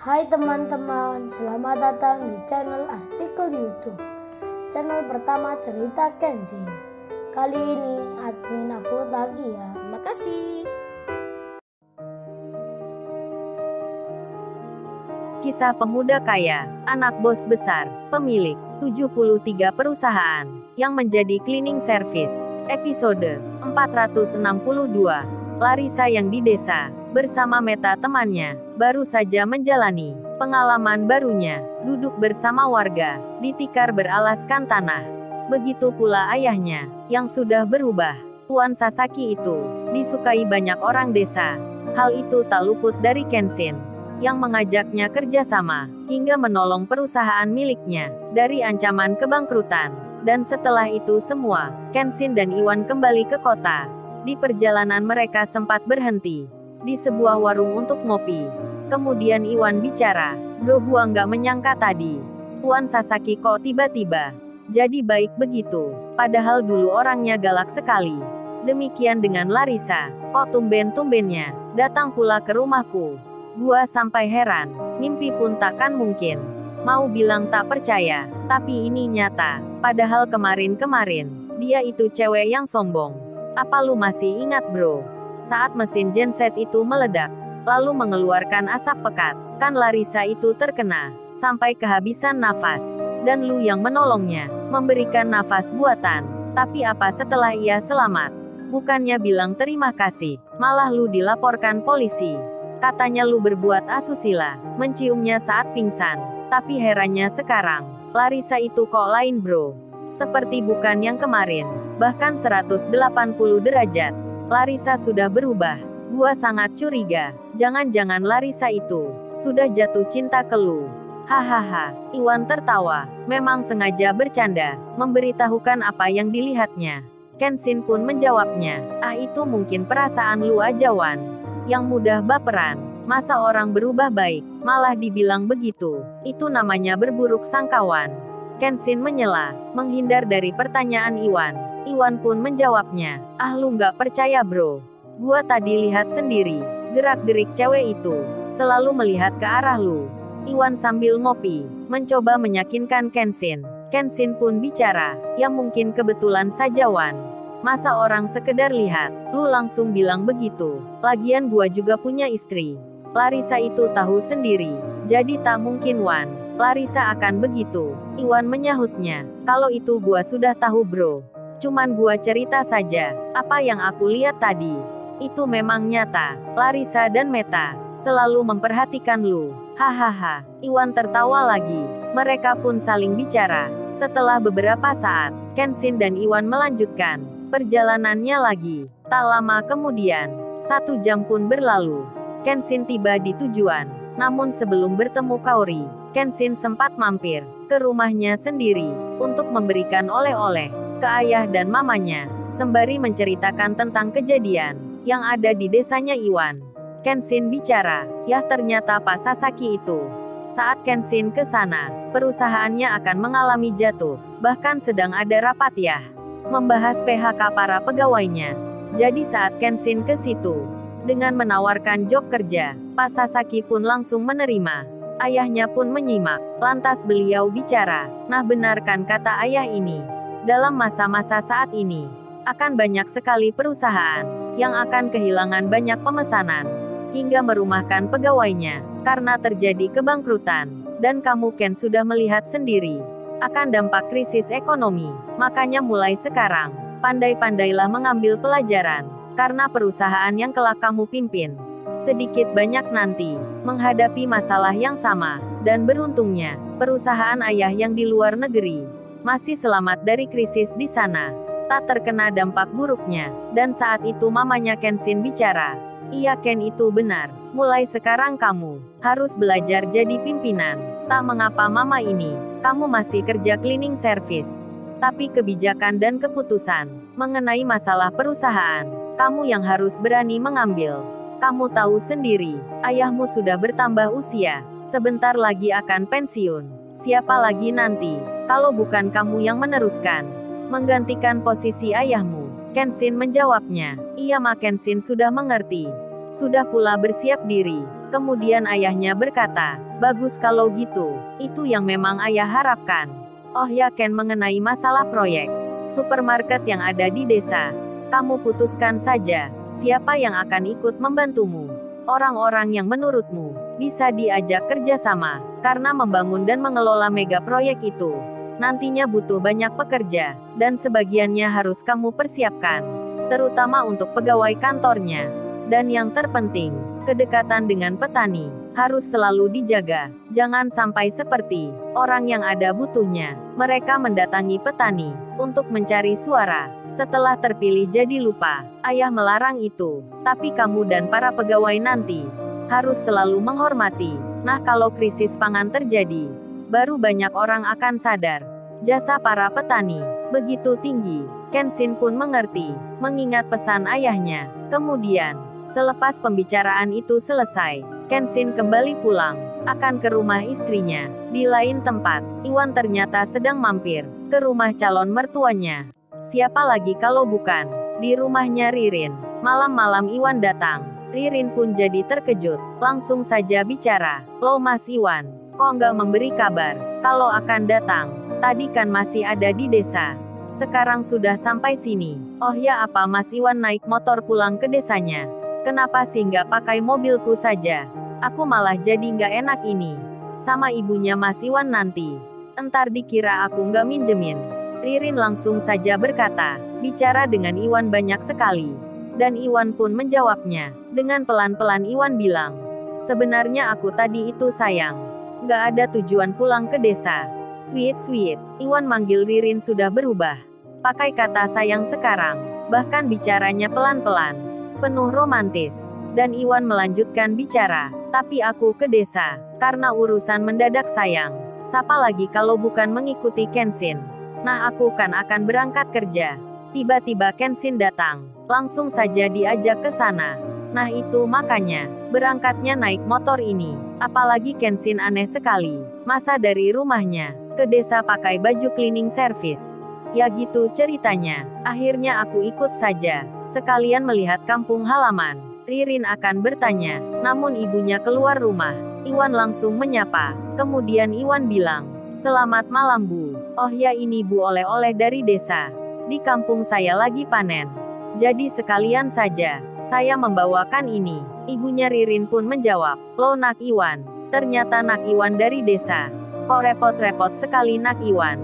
Hai teman-teman, selamat datang di channel artikel YouTube. Channel pertama cerita Kenshin. Kali ini admin upload lagi ya. Terima kasih. Kisah pemuda kaya, anak bos besar, pemilik 73 perusahaan, yang menjadi cleaning service. Episode 462. Larissa yang di desa, bersama Meta temannya, baru saja menjalani pengalaman barunya, duduk bersama warga, di tikar beralaskan tanah. Begitu pula ayahnya, yang sudah berubah. Tuan Sasaki itu, disukai banyak orang desa. Hal itu tak luput dari Kenshin, yang mengajaknya kerjasama, hingga menolong perusahaan miliknya, dari ancaman kebangkrutan. Dan setelah itu semua, Kenshin dan Iwan kembali ke kota. Di perjalanan mereka sempat berhenti di sebuah warung untuk ngopi. Kemudian Iwan bicara, "Bro, gua nggak menyangka tadi Tuan Sasaki kok tiba-tiba jadi baik begitu. Padahal dulu orangnya galak sekali." Demikian dengan Larissa, "Kok tumben-tumbennya datang pula ke rumahku?" Gua sampai heran, mimpi pun takkan mungkin. Mau bilang tak percaya, tapi ini nyata. Padahal kemarin-kemarin, dia itu cewek yang sombong. Apa lu masih ingat, bro? Saat mesin genset itu meledak, lalu mengeluarkan asap pekat, kan Larissa itu terkena, sampai kehabisan nafas. Dan lu yang menolongnya, memberikan nafas buatan. Tapi apa setelah ia selamat? Bukannya bilang terima kasih, malah lu dilaporkan polisi. Katanya lu berbuat asusila, menciumnya saat pingsan. Tapi herannya sekarang, Larissa itu kok lain, bro. Seperti bukan yang kemarin, bahkan 180 derajat. Larissa sudah berubah. Gua sangat curiga, jangan-jangan Larissa itu sudah jatuh cinta ke lu. Hahaha, Iwan tertawa, memang sengaja bercanda, memberitahukan apa yang dilihatnya. Kenshin pun menjawabnya, "Ah, itu mungkin perasaan lu aja, Wan. Yang mudah baperan. Masa orang berubah baik, malah dibilang begitu. Itu namanya berburuk sangkawan." Kenshin menyela, menghindar dari pertanyaan Iwan. Iwan pun menjawabnya, "Ah, lu nggak percaya, bro. Gua tadi lihat sendiri, gerak-gerik cewek itu selalu melihat ke arah lu." Iwan sambil ngopi, mencoba meyakinkan Kenshin. Kenshin pun bicara, "Ya mungkin kebetulan saja, Wan. Masa orang sekedar lihat, lu langsung bilang begitu. Lagian gua juga punya istri." Larissa itu tahu sendiri, jadi tak mungkin, Wan. Larissa akan begitu. Iwan menyahutnya, "Kalau itu gua sudah tahu, bro. Cuman gua cerita saja, apa yang aku lihat tadi. Itu memang nyata. Larissa dan Meta selalu memperhatikan lu." Hahaha. Iwan tertawa lagi. Mereka pun saling bicara. Setelah beberapa saat, Kenshin dan Iwan melanjutkan perjalanannya lagi. Tak lama kemudian, 1 jam pun berlalu. Kenshin tiba di tujuan. Namun sebelum bertemu Kaori, Kenshin sempat mampir ke rumahnya sendiri untuk memberikan oleh-oleh ke ayah dan mamanya, sembari menceritakan tentang kejadian yang ada di desanya Iwan. Kenshin bicara, "Ya, ternyata Pak Sasaki itu. Saat Kenshin ke sana, perusahaannya akan mengalami jatuh, bahkan sedang ada rapat ya, membahas PHK para pegawainya. Jadi saat Kenshin ke situ dengan menawarkan job kerja, Pak Sasaki pun langsung menerima. Ayahnya pun menyimak. Lantas beliau bicara, 'Nah, benarkan kata ayah ini. Dalam masa-masa saat ini, akan banyak sekali perusahaan yang akan kehilangan banyak pemesanan, hingga merumahkan pegawainya, karena terjadi kebangkrutan. Dan kamu Ken sudah melihat sendiri akan dampak krisis ekonomi. Makanya mulai sekarang, pandai-pandailah mengambil pelajaran, karena perusahaan yang kelak kamu pimpin sedikit banyak nanti menghadapi masalah yang sama. Dan beruntungnya, perusahaan ayah yang di luar negeri masih selamat dari krisis di sana, tak terkena dampak buruknya.' Dan saat itu mamanya Kenshin bicara, 'Iya Ken, itu benar. Mulai sekarang kamu harus belajar jadi pimpinan. Tak mengapa mama ini, kamu masih kerja cleaning service. Tapi kebijakan dan keputusan mengenai masalah perusahaan, kamu yang harus berani mengambil. Kamu tahu sendiri, ayahmu sudah bertambah usia, sebentar lagi akan pensiun. Siapa lagi nanti, kalau bukan kamu yang meneruskan, menggantikan posisi ayahmu?' Kenshin menjawabnya, 'Iya Ma.' Kenshin sudah mengerti, sudah pula bersiap diri Kemudian ayahnya berkata, bagus kalau gitu, itu yang memang ayah harapkan. Oh ya Ken, mengenai masalah proyek supermarket yang ada di desa. Kamu putuskan saja, siapa yang akan ikut membantumu. Orang-orang yang menurutmu bisa diajak kerjasama, karena membangun dan mengelola mega proyek itu nantinya butuh banyak pekerja, dan sebagiannya harus kamu persiapkan, terutama untuk pegawai kantornya. Dan yang terpenting, kedekatan dengan petani harus selalu dijaga. Jangan sampai seperti orang yang ada butuhnya, mereka mendatangi petani untuk mencari suara. Setelah terpilih jadi lupa, ayah melarang itu. Tapi kamu dan para pegawai nanti harus selalu menghormati. Nah, kalau krisis pangan terjadi, baru banyak orang akan sadar jasa para petani begitu tinggi. Kenshin pun mengerti, mengingat pesan ayahnya. Kemudian, selepas pembicaraan itu selesai, Kenshin kembali pulang, akan ke rumah istrinya. Di lain tempat, Iwan ternyata sedang mampir ke rumah calon mertuanya. Siapa lagi kalau bukan di rumahnya Ririn. Malam-malam Iwan datang. Ririn pun jadi terkejut, langsung saja bicara. Loh Mas Iwan, kok nggak memberi kabar kalau akan datang? Tadi kan masih ada di desa. Sekarang sudah sampai sini. Oh ya, apa Mas Iwan naik motor pulang ke desanya? Kenapa sih nggak pakai mobilku saja? Aku malah jadi nggak enak ini sama ibunya Mas Iwan nanti. Entar dikira aku nggak minjemin. Ririn langsung saja berkata, bicara dengan Iwan banyak sekali. Dan Iwan pun menjawabnya. Dengan pelan-pelan Iwan bilang, sebenarnya aku tadi itu sayang, nggak ada tujuan pulang ke desa. Sweet, Iwan manggil Ririn sudah berubah. Pakai kata sayang sekarang, bahkan bicaranya pelan-pelan, penuh romantis. Dan Iwan melanjutkan bicara, tapi aku ke desa, karena urusan mendadak sayang. Siapa lagi kalau bukan mengikuti Kenshin? Nah, aku kan akan berangkat kerja. Tiba-tiba Kenshin datang, langsung saja diajak ke sana. Nah itu makanya, berangkatnya naik motor ini. Apalagi Kenshin aneh sekali, masa dari rumahnya ke desa pakai baju cleaning service. Ya gitu ceritanya. Akhirnya aku ikut saja, sekalian melihat kampung halaman. Ririn akan bertanya, namun ibunya keluar rumah. Iwan langsung menyapa. Kemudian Iwan bilang, selamat malam Bu. Oh ya, ini Bu oleh-oleh dari desa. Di kampung saya lagi panen. Jadi sekalian saja, saya membawakan ini. Ibunya Ririn pun menjawab, loh Nak Iwan, ternyata Nak Iwan dari desa. Kok repot-repot sekali Nak Iwan,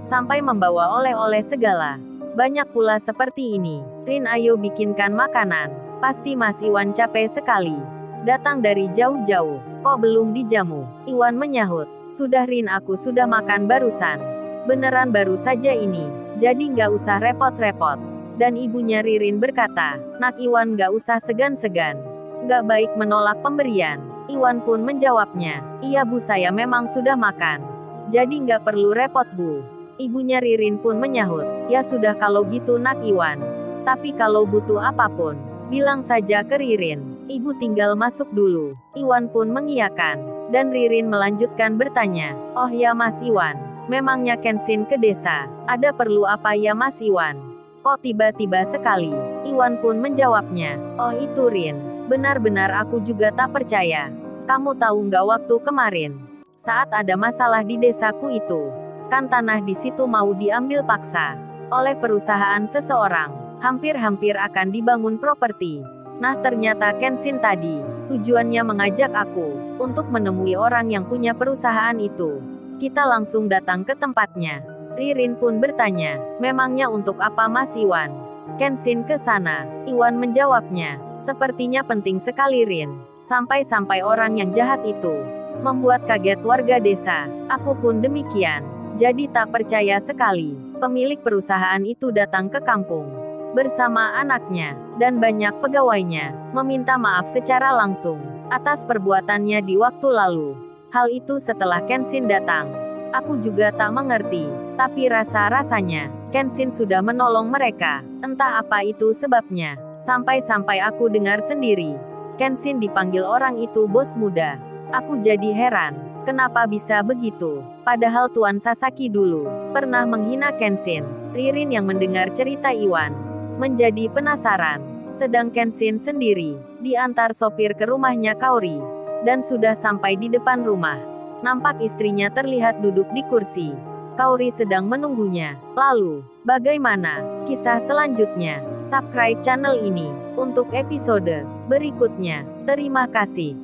sampai membawa oleh-oleh segala. Banyak pula seperti ini. Rin, ayo bikinkan makanan. Pasti Mas Iwan capek sekali. Datang dari jauh-jauh, kok belum dijamu? Iwan menyahut, sudah Rin, aku sudah makan barusan. Beneran baru saja ini, jadi nggak usah repot-repot. Dan ibunya Ririn berkata, Nak Iwan nggak usah segan-segan. Nggak baik menolak pemberian. Iwan pun menjawabnya, iya Bu, saya memang sudah makan. Jadi nggak perlu repot Bu. Ibunya Ririn pun menyahut, ya sudah kalau gitu Nak Iwan. Tapi kalau butuh apapun, bilang saja ke Ririn. Ibu tinggal masuk dulu. Iwan pun mengiyakan. Dan Ririn melanjutkan bertanya, oh ya Mas Iwan, memangnya Kenshin ke desa, ada perlu apa ya Mas Iwan? Kok tiba-tiba sekali? Iwan pun menjawabnya, oh itu Rin, benar-benar aku juga tak percaya. Kamu tahu nggak waktu kemarin, saat ada masalah di desaku itu, kan tanah di situ mau diambil paksa oleh perusahaan seseorang. Hampir-hampir akan dibangun properti. Nah ternyata Kenshin tadi, tujuannya mengajak aku untuk menemui orang yang punya perusahaan itu. Kita langsung datang ke tempatnya. Ririn pun bertanya, memangnya untuk apa Mas Iwan Kenshin ke sana? Iwan menjawabnya, sepertinya penting sekali Rin. Sampai-sampai orang yang jahat itu membuat kaget warga desa. Aku pun demikian. Jadi tak percaya sekali. Pemilik perusahaan itu datang ke kampung bersama anaknya dan banyak pegawainya, meminta maaf secara langsung atas perbuatannya di waktu lalu. Hal itu setelah Kenshin datang. Aku juga tak mengerti, tapi rasa-rasanya Kenshin sudah menolong mereka. Entah apa itu sebabnya. Sampai-sampai aku dengar sendiri Kenshin dipanggil orang itu bos muda. Aku jadi heran, kenapa bisa begitu? Padahal Tuan Sasaki dulu pernah menghina Kenshin. Ririn yang mendengar cerita Iwan menjadi penasaran. Sedang Kenshin sendiri diantar sopir ke rumahnya Kaori. dan sudah sampai di depan rumah. Nampak istrinya terlihat duduk di kursi. Kauri sedang menunggunya. Lalu, bagaimana kisah selanjutnya? Subscribe channel ini untuk episode berikutnya. Terima kasih.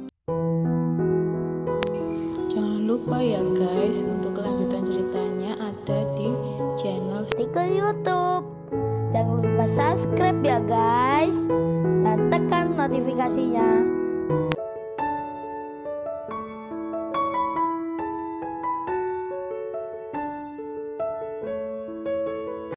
Jangan lupa ya guys, untuk kelanjutan ceritanya ada di channel Artikel YouTube. Jangan lupa subscribe ya guys, dan tekan notifikasinya.